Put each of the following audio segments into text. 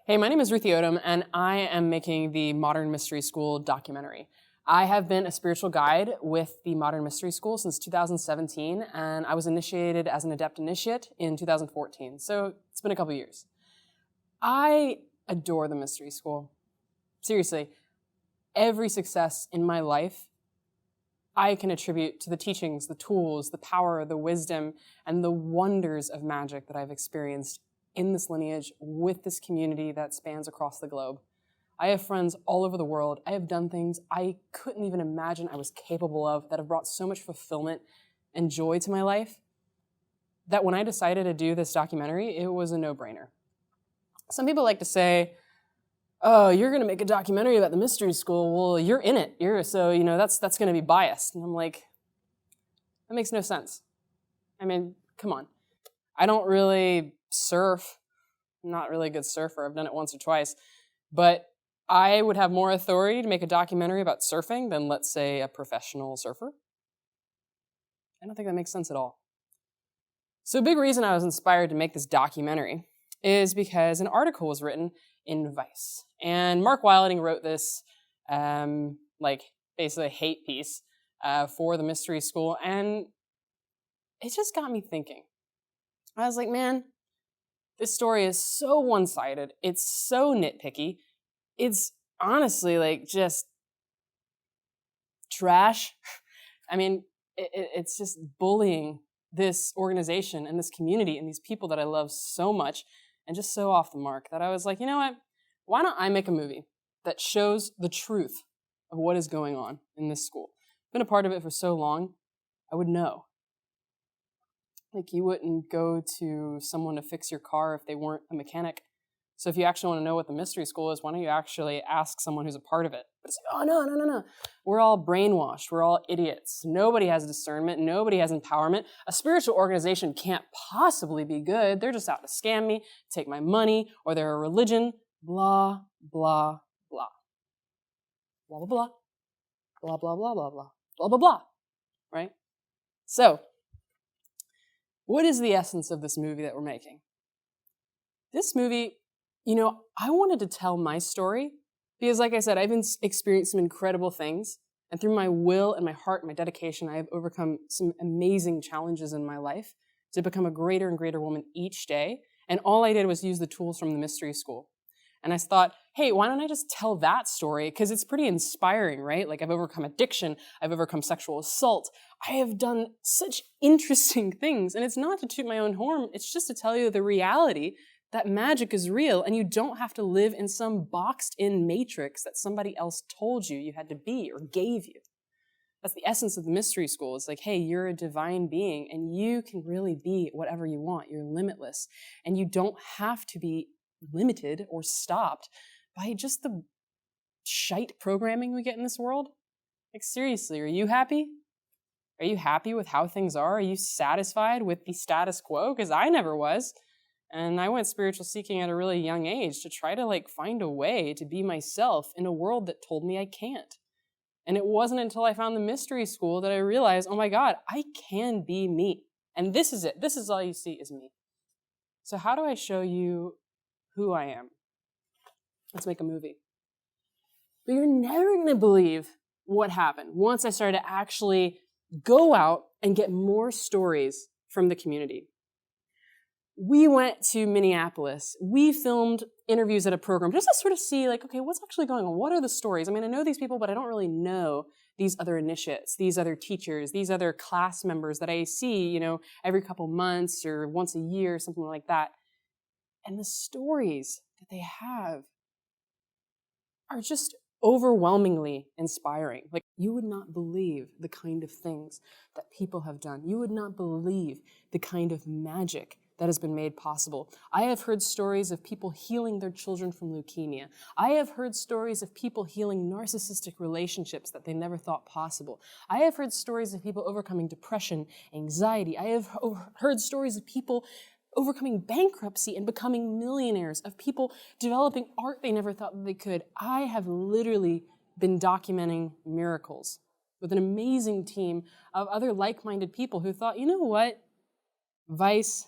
Hey, my name is Ruthie Odom, and I am making the Modern Mystery School documentary. I have been a spiritual guide with the Modern Mystery School since 2017, and I was initiated as an Adept Initiate in 2014, so it's been a couple years. I adore the Mystery School. Seriously, every success in my life I can attribute to the teachings, the tools, the power, the wisdom, and the wonders of magic that I've experienced in this lineage with this community that spans across the globe. I have friends all over the world. I have done things I couldn't even imagine I was capable of that have brought so much fulfillment and joy to my life that when I decided to do this documentary, it was a no-brainer. Some people like to say, oh, you're going to make a documentary about the Mystery School. Well, you're in it. That's going to be biased. And I'm like, that makes no sense. I mean, come on. I don't really surf. I'm not really a good surfer. I've done it once or twice. But I would have more authority to make a documentary about surfing than, let's say, a professional surfer. I don't think that makes sense at all. So a big reason I was inspired to make this documentary is because an article was written in Vice. And Mark Wilding wrote this, basically a hate piece for the Mystery School. And it just got me thinking. I was like, man, this story is so one-sided. It's so nitpicky. It's honestly just trash. I mean, it's just bullying this organization and this community and these people that I love so much and just so off the mark that I was like, you know what? Why don't I make a movie that shows the truth of what is going on in this school? I've been a part of it for so long, I would know. Like, you wouldn't go to someone to fix your car if they weren't a mechanic. So if you actually want to know what the Mystery School is, why don't you actually ask someone who's a part of it? But it's like, oh, no. We're all brainwashed. We're all idiots. Nobody has discernment. Nobody has empowerment. A spiritual organization can't possibly be good. They're just out to scam me, take my money, or they're a religion. Blah, blah, blah. Blah, blah, blah. Blah, blah, blah, blah, blah. Blah, blah, blah. Right? So, what is the essence of this movie that we're making? This movie, I wanted to tell my story because, like I said, I've experienced some incredible things. And through my will and my heart and my dedication, I have overcome some amazing challenges in my life to become a greater and greater woman each day. And all I did was use the tools from the Mystery School. And I thought, hey, why don't I just tell that story? Because it's pretty inspiring, right? Like, I've overcome addiction. I've overcome sexual assault. I have done such interesting things. And it's not to toot my own horn. It's just to tell you the reality that magic is real and you don't have to live in some boxed-in matrix that somebody else told you had to be or gave you. That's the essence of the Mystery School. It's like, hey, you're a divine being and you can really be whatever you want. You're limitless. And you don't have to be limited or stopped by just the shite programming we get in this world. Like, seriously, are you happy? Are you happy with how things are? Are you satisfied with the status quo? Because I never was. And I went spiritual seeking at a really young age to try to find a way to be myself in a world that told me I can't. And it wasn't until I found the Mystery School that I realized, oh my God, I can be me. And this is it. This is all you see is me. So how do I show you who I am? Let's make a movie. But you're never going to believe what happened once I started to actually go out and get more stories from the community. We went to Minneapolis. We filmed interviews at a program just to sort of see, okay, what's actually going on? What are the stories? I mean, I know these people, but I don't really know these other initiates, these other teachers, these other class members that I see, every couple months or once a year, something like that. And the stories that they have are just overwhelmingly inspiring. You would not believe the kind of things that people have done. You would not believe the kind of magic that has been made possible. I have heard stories of people healing their children from leukemia. I have heard stories of people healing narcissistic relationships that they never thought possible. I have heard stories of people overcoming depression, anxiety. I have heard stories of people overcoming bankruptcy and becoming millionaires, of people developing art they never thought they could. I have literally been documenting miracles with an amazing team of other like-minded people who thought, you know what, Vice,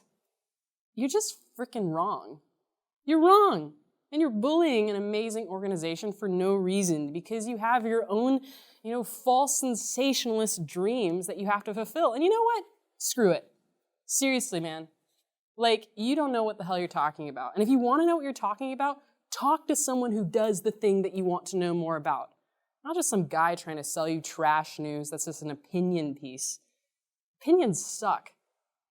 you're just freaking wrong. You're wrong. And you're bullying an amazing organization for no reason because you have your own, false sensationalist dreams that you have to fulfill. And you know what? Screw it. Seriously, man. Like, you don't know what the hell you're talking about. And if you want to know what you're talking about, talk to someone who does the thing that you want to know more about. Not just some guy trying to sell you trash news that's just an opinion piece. Opinions suck.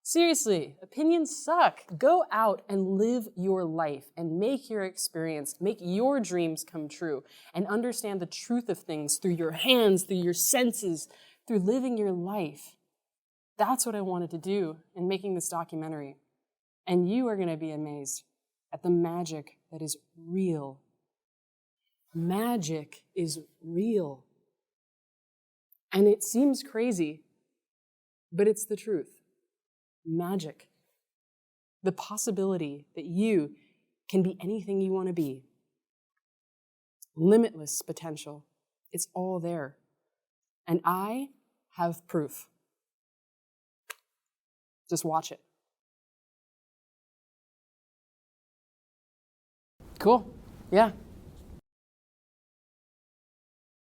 Seriously, opinions suck. Go out and live your life and make your experience, make your dreams come true, and understand the truth of things through your hands, through your senses, through living your life. That's what I wanted to do in making this documentary. And you are going to be amazed at the magic that is real. Magic is real. And it seems crazy, but it's the truth. Magic. The possibility that you can be anything you want to be. Limitless potential. It's all there. And I have proof. Just watch it. Cool. Yeah.